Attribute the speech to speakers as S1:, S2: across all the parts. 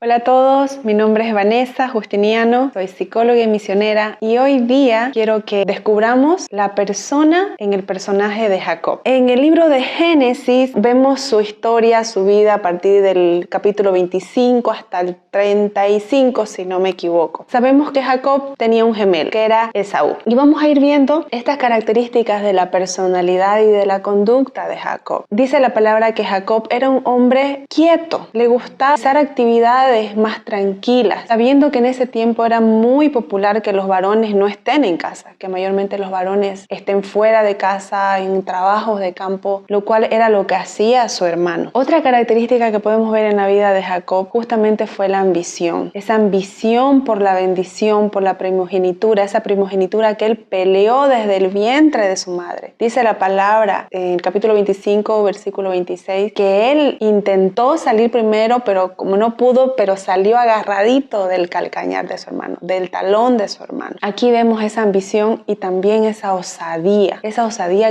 S1: Hola a todos, mi nombre es Vanessa Justiniano, soy psicóloga y misionera y hoy día quiero que descubramos la persona en el personaje de Jacob. En el libro de Génesis vemos su historia, su vida a partir del capítulo 25 hasta el 35, si no me equivoco. Sabemos que Jacob tenía un gemelo, que era Esaú. Y vamos a ir viendo estas características de la personalidad y de la conducta de Jacob. Dice la palabra que Jacob era un hombre quieto, le gustaba hacer actividades más tranquilas, sabiendo que en ese tiempo era muy popular que los varones no estén en casa, que mayormente los varones estén fuera de casa, en trabajos de campo, lo cual era lo que hacía su hermano. Otra característica que podemos ver en la vida de Jacob justamente fue la ambición. Esa ambición por la bendición, por la primogenitura, esa primogenitura que él peleó desde el vientre de su madre. Dice la palabra en el capítulo 25, versículo 26, que él intentó salir primero, pero como no pudo, pero salió agarradito del calcañar de su hermano, del talón de su hermano. Aquí vemos esa ambición y también esa osadía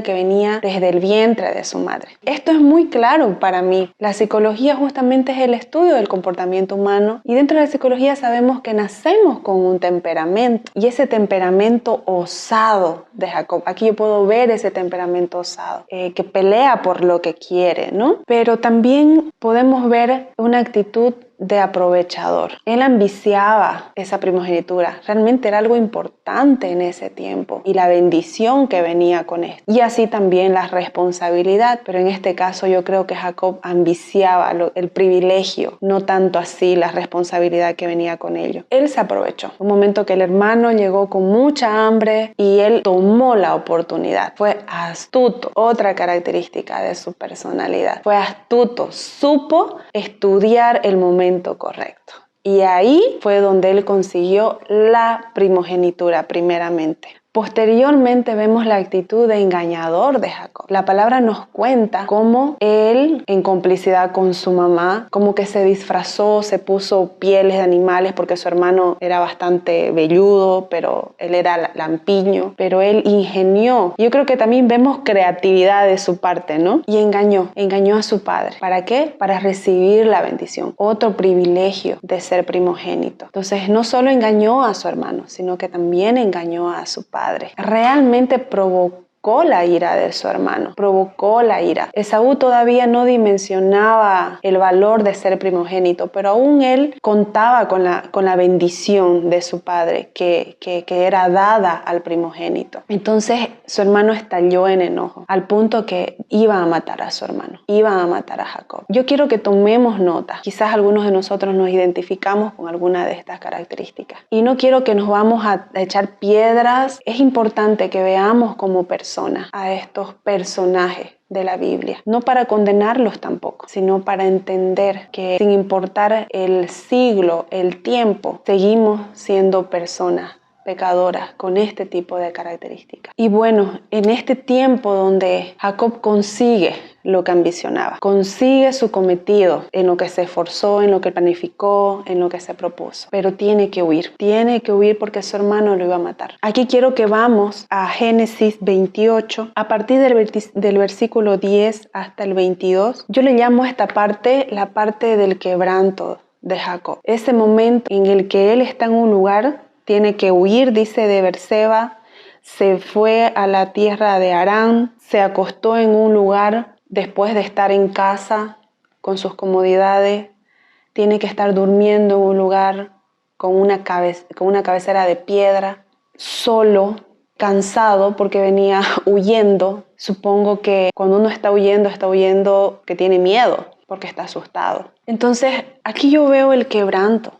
S1: que venía desde el vientre de su madre. Esto es muy claro para mí. La psicología justamente es el estudio del comportamiento humano y dentro de la psicología sabemos que nacemos con un temperamento y ese temperamento osado de Jacob. Aquí yo puedo ver ese temperamento osado que pelea por lo que quiere, ¿no? Pero también podemos ver una actitud de aprovechador. Él ambiciaba esa primogenitura. Realmente era algo importante en ese tiempo y la bendición que venía con esto. Y así también la responsabilidad. Pero en este caso yo creo que Jacob ambiciaba el privilegio, no tanto así la responsabilidad que venía con ello. Él se aprovechó. Un momento que el hermano llegó con mucha hambre y él tomó la oportunidad. Fue astuto. Otra característica de su personalidad. Fue astuto. Supo estudiar el momento correcto. Y ahí fue donde él consiguió la primogenitura primeramente. Posteriormente vemos la actitud de engañador de Jacob. La palabra nos cuenta cómo él, en complicidad con su mamá, como que se disfrazó, se puso pieles de animales porque su hermano era bastante velludo, pero él era lampiño, pero él ingenió. Yo creo que también vemos creatividad de su parte, ¿no? Y engañó a su padre. ¿Para qué? Para recibir la bendición. Otro privilegio de ser primogénito. Entonces, no solo engañó a su hermano, sino que también engañó a su padre. Realmente provocó la ira de su hermano, provocó la ira. Esaú todavía no dimensionaba el valor de ser primogénito, pero aún él contaba con la bendición de su padre que era dada al primogénito. Entonces su hermano estalló en enojo, al punto que iba a matar a su hermano, iba a matar a Jacob. Yo quiero que tomemos nota, quizás algunos de nosotros nos identificamos con alguna de estas características y no quiero que nos vamos a echar piedras. Es importante que veamos como personas a estos personajes de la Biblia, no para condenarlos tampoco, sino para entender que sin importar el siglo, el tiempo, seguimos siendo personas pecadoras con este tipo de características. Y bueno, en este tiempo donde Jacob consigue lo que ambicionaba, consigue su cometido en lo que se esforzó, en lo que planificó, en lo que se propuso, pero tiene que huir porque su hermano lo iba a matar. Aquí quiero que vamos a Génesis 28, a partir del versículo 10 hasta el 22. Yo le llamo a esta parte la parte del quebranto de Jacob. Ese momento en el que él está en un lugar, tiene que huir, dice, de Beerseba, se fue a la tierra de Harán, se acostó en un lugar después de estar en casa con sus comodidades, tiene que estar durmiendo en un lugar con una cabecera de piedra, solo, cansado porque venía huyendo. Supongo que cuando uno está huyendo que tiene miedo porque está asustado. Entonces, aquí yo veo el quebranto.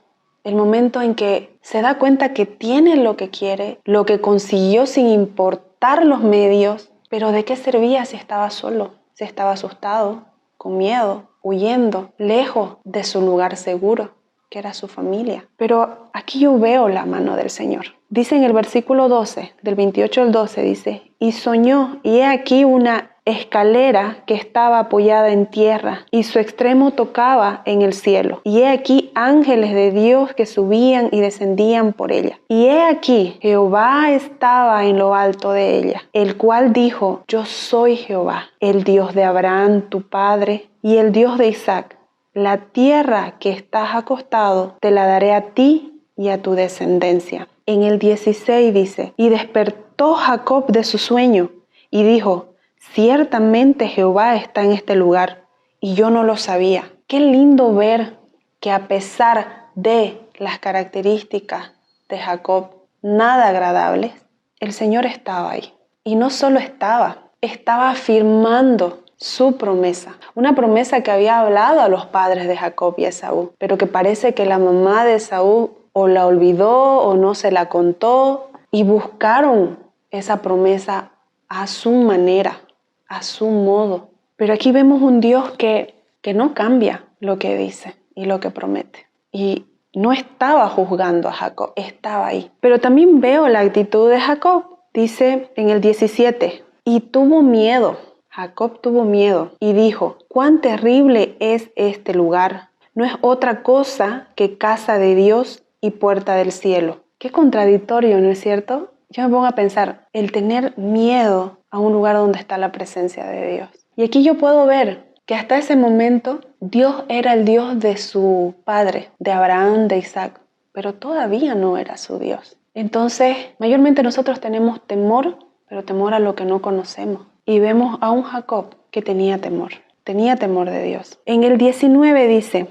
S1: El momento en que se da cuenta que tiene lo que quiere, lo que consiguió sin importar los medios, pero ¿de qué servía si estaba solo? Si estaba asustado, con miedo, huyendo, lejos de su lugar seguro, que era su familia. Pero aquí yo veo la mano del Señor. Dice en el versículo 12, del 28 al 12, dice, y soñó, y he aquí una escalera que estaba apoyada en tierra y su extremo tocaba en el cielo. Y he aquí ángeles de Dios que subían y descendían por ella. Y he aquí Jehová estaba en lo alto de ella, el cual dijo, yo soy Jehová, el Dios de Abraham tu padre y el Dios de Isaac. la tierra que estás acostado te la daré a ti y a tu descendencia. En el 16 dice, y despertó Jacob de su sueño y dijo, ciertamente Jehová está en este lugar y yo no lo sabía. Qué lindo ver que a pesar de las características de Jacob nada agradables, el Señor estaba ahí. Y no solo estaba afirmando su promesa. Una promesa que había hablado a los padres de Jacob y Esaú, pero que parece que la mamá de Esaú o la olvidó o no se la contó y buscaron esa promesa a su manera, a su modo. Pero aquí vemos un Dios que no cambia lo que dice y lo que promete. Y no estaba juzgando a Jacob, estaba ahí. Pero también veo la actitud de Jacob. Dice en el 17, y tuvo miedo. Jacob tuvo miedo y dijo, cuán terrible es este lugar. No es otra cosa que casa de Dios y puerta del cielo. Qué contradictorio, ¿no es cierto? Yo me pongo a pensar, el tener miedo a un lugar donde está la presencia de Dios. Y aquí yo puedo ver que hasta ese momento Dios era el Dios de su padre, de Abraham, de Isaac, pero todavía no era su Dios. Entonces, mayormente nosotros tenemos temor, pero temor a lo que no conocemos. Y vemos a un Jacob que tenía temor de Dios. En el 19 dice,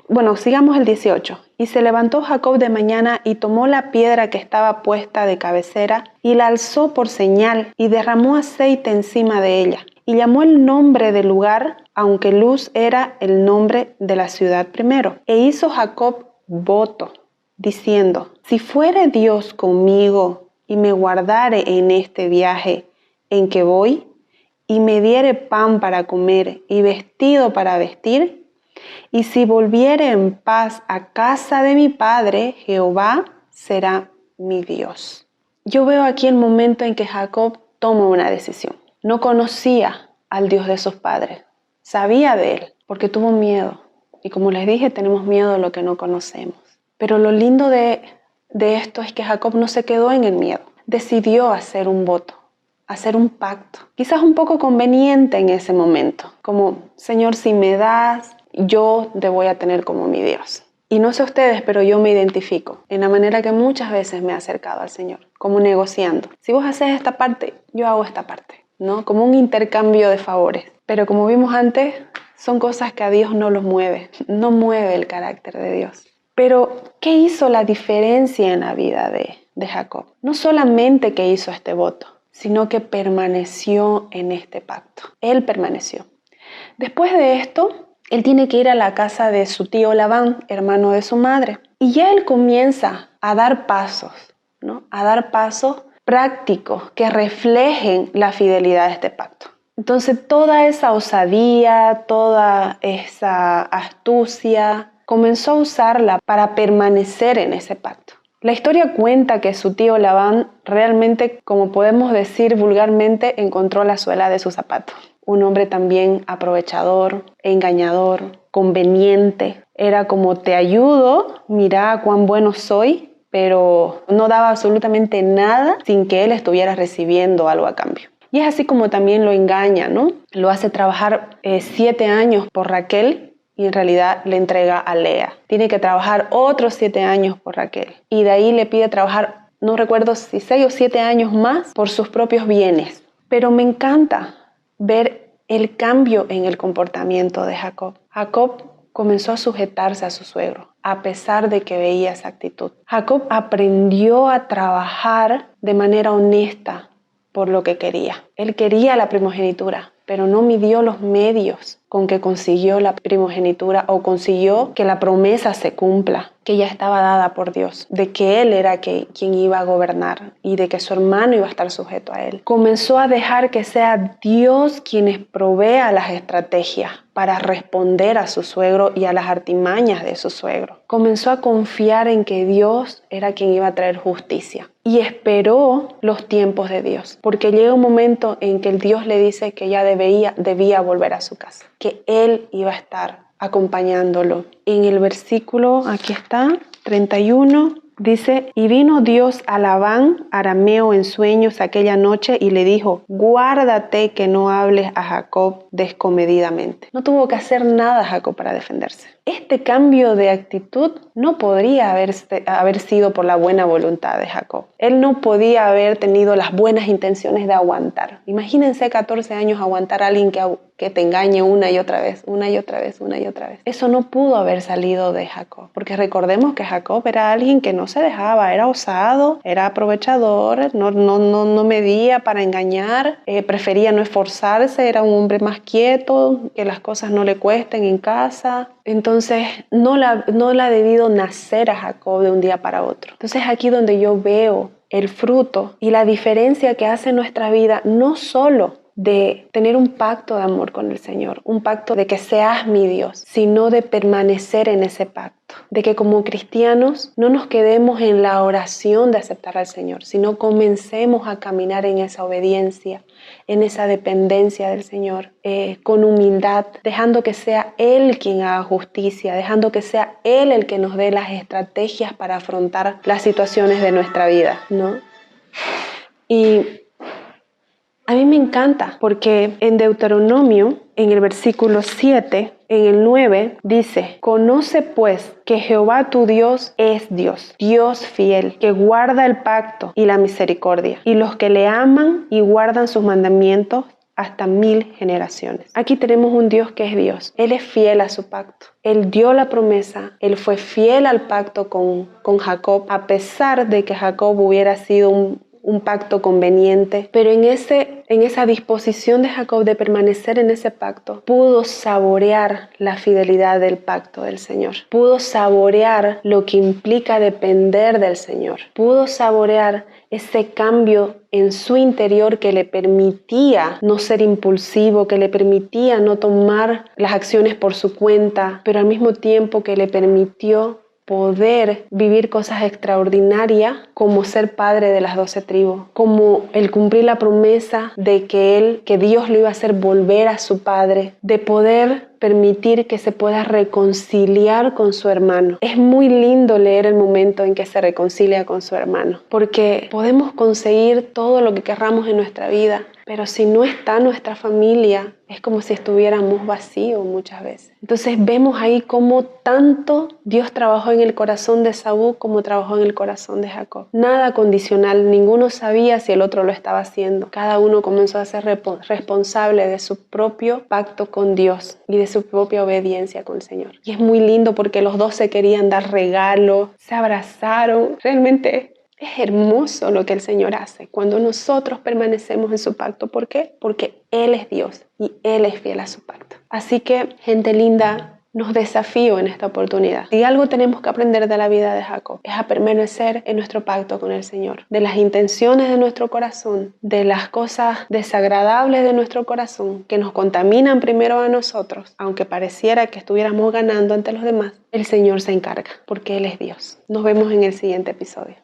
S1: bueno, sigamos el 18. Y se levantó Jacob de mañana y tomó la piedra que estaba puesta de cabecera y la alzó por señal y derramó aceite encima de ella. Y llamó el nombre del lugar, aunque Luz era el nombre de la ciudad primero. E hizo Jacob voto, diciendo, si fuere Dios conmigo y me guardare en este viaje en que voy, y me diere pan para comer y vestido para vestir, y si volviere en paz a casa de mi padre, Jehová será mi Dios. Yo veo aquí el momento en que Jacob toma una decisión. No conocía al Dios de sus padres, sabía de él porque tuvo miedo. Y como les dije, tenemos miedo de lo que no conocemos. Pero lo lindo de esto es que Jacob no se quedó en el miedo. Decidió hacer un voto, hacer un pacto. Quizás un poco conveniente en ese momento. Como, Señor, si me das, yo te voy a tener como mi Dios. Y no sé ustedes, pero yo me identifico en la manera que muchas veces me he acercado al Señor, como negociando. Si vos haces esta parte, yo hago esta parte, ¿no? Como un intercambio de favores. Pero como vimos antes, son cosas que a Dios no los mueve, no mueve el carácter de Dios. Pero, ¿qué hizo la diferencia en la vida de Jacob? No solamente que hizo este voto, sino que permaneció en este pacto. Él permaneció. Después de esto, él tiene que ir a la casa de su tío Labán, hermano de su madre. Y ya él comienza a dar pasos, ¿no? A dar pasos prácticos que reflejen la fidelidad de este pacto. Entonces, toda esa osadía, toda esa astucia, comenzó a usarla para permanecer en ese pacto. La historia cuenta que su tío Labán realmente, como podemos decir vulgarmente, encontró la suela de su zapato. Un hombre también aprovechador, engañador, conveniente. Era como, te ayudo, mira cuán bueno soy, pero no daba absolutamente nada sin que él estuviera recibiendo algo a cambio. Y es así como también lo engaña, ¿no? Lo hace trabajar 7 años por Raquel, y en realidad le entrega a Lea. Tiene que trabajar otros 7 años por Raquel. Y de ahí le pide trabajar, no recuerdo si 6 o 7 años más, por sus propios bienes. Pero me encanta ver el cambio en el comportamiento de Jacob. Jacob comenzó a sujetarse a su suegro, a pesar de que veía esa actitud. Jacob aprendió a trabajar de manera honesta por lo que quería. Él quería la primogenitura, pero no midió los medios con que consiguió la primogenitura o consiguió que la promesa se cumpla, que ya estaba dada por Dios, de que él era quien iba a gobernar y de que su hermano iba a estar sujeto a él. Comenzó a dejar que sea Dios quien provea las estrategias para responder a su suegro y a las artimañas de su suegro. Comenzó a confiar en que Dios era quien iba a traer justicia y esperó los tiempos de Dios, porque llega un momento en que el Dios le dice que ya debía volver a su casa, que él iba a estar acompañándolo. En el versículo, aquí está, 31, Dice, y vino Dios a Labán, arameo, en sueños aquella noche y le dijo, guárdate que no hables a Jacob descomedidamente. No tuvo que hacer nada Jacob para defenderse. Este cambio de actitud no podría haber sido por la buena voluntad de Jacob. Él no podía haber tenido las buenas intenciones de aguantar. Imagínense 14 años aguantar a alguien que te engañe una y otra vez, una y otra vez, una y otra vez. Eso no pudo haber salido de Jacob, porque recordemos que Jacob era alguien que no se dejaba, era osado, era aprovechador, no medía para engañar, prefería no esforzarse, era un hombre más quieto, que las cosas no le cuesten en casa. Entonces no le ha debido nacer a Jacob de un día para otro. Entonces aquí donde yo veo el fruto y la diferencia que hace en nuestra vida, no solo de tener un pacto de amor con el Señor, un pacto de que seas mi Dios, sino de permanecer en ese pacto, de que como cristianos no nos quedemos en la oración de aceptar al Señor, sino comencemos a caminar en esa obediencia, en esa dependencia del Señor, con humildad, dejando que sea Él quien haga justicia, dejando que sea Él el que nos dé las estrategias para afrontar las situaciones de nuestra vida, ¿no? Y a mí me encanta porque en Deuteronomio, en el versículo 7, en el 9, dice, conoce pues que Jehová tu Dios es Dios, Dios fiel, que guarda el pacto y la misericordia, y los que le aman y guardan sus mandamientos hasta 1000 generaciones. Aquí tenemos un Dios que es Dios. Él es fiel a su pacto. Él dio la promesa, Él fue fiel al pacto con Jacob, a pesar de que Jacob hubiera sido un pacto conveniente, pero en esa disposición de Jacob de permanecer en ese pacto, pudo saborear la fidelidad del pacto del Señor, pudo saborear lo que implica depender del Señor, pudo saborear ese cambio en su interior que le permitía no ser impulsivo, que le permitía no tomar las acciones por su cuenta, pero al mismo tiempo que le permitió poder vivir cosas extraordinarias como ser padre de las 12 tribus, como el cumplir la promesa de que Dios lo iba a hacer volver a su padre, de poder permitir que se pueda reconciliar con su hermano. Es muy lindo leer el momento en que se reconcilia con su hermano, porque podemos conseguir todo lo que querramos en nuestra vida, pero si no está nuestra familia, es como si estuviéramos vacíos muchas veces. Entonces vemos ahí cómo tanto Dios trabajó en el corazón de Esaú como trabajó en el corazón de Jacob. Nada condicional, ninguno sabía si el otro lo estaba haciendo. Cada uno comenzó a ser responsable de su propio pacto con Dios y de su propia obediencia con el Señor. Y es muy lindo porque los dos se querían dar regalos, se abrazaron. Realmente es hermoso lo que el Señor hace cuando nosotros permanecemos en su pacto. ¿Por qué? Porque Él es Dios y Él es fiel a su pacto. Así que, gente linda, nos desafío en esta oportunidad. Si algo tenemos que aprender de la vida de Jacob, es a permanecer en nuestro pacto con el Señor, de las intenciones de nuestro corazón, de las cosas desagradables de nuestro corazón que nos contaminan primero a nosotros, aunque pareciera que estuviéramos ganando ante los demás. El Señor se encarga porque Él es Dios. Nos vemos en el siguiente episodio.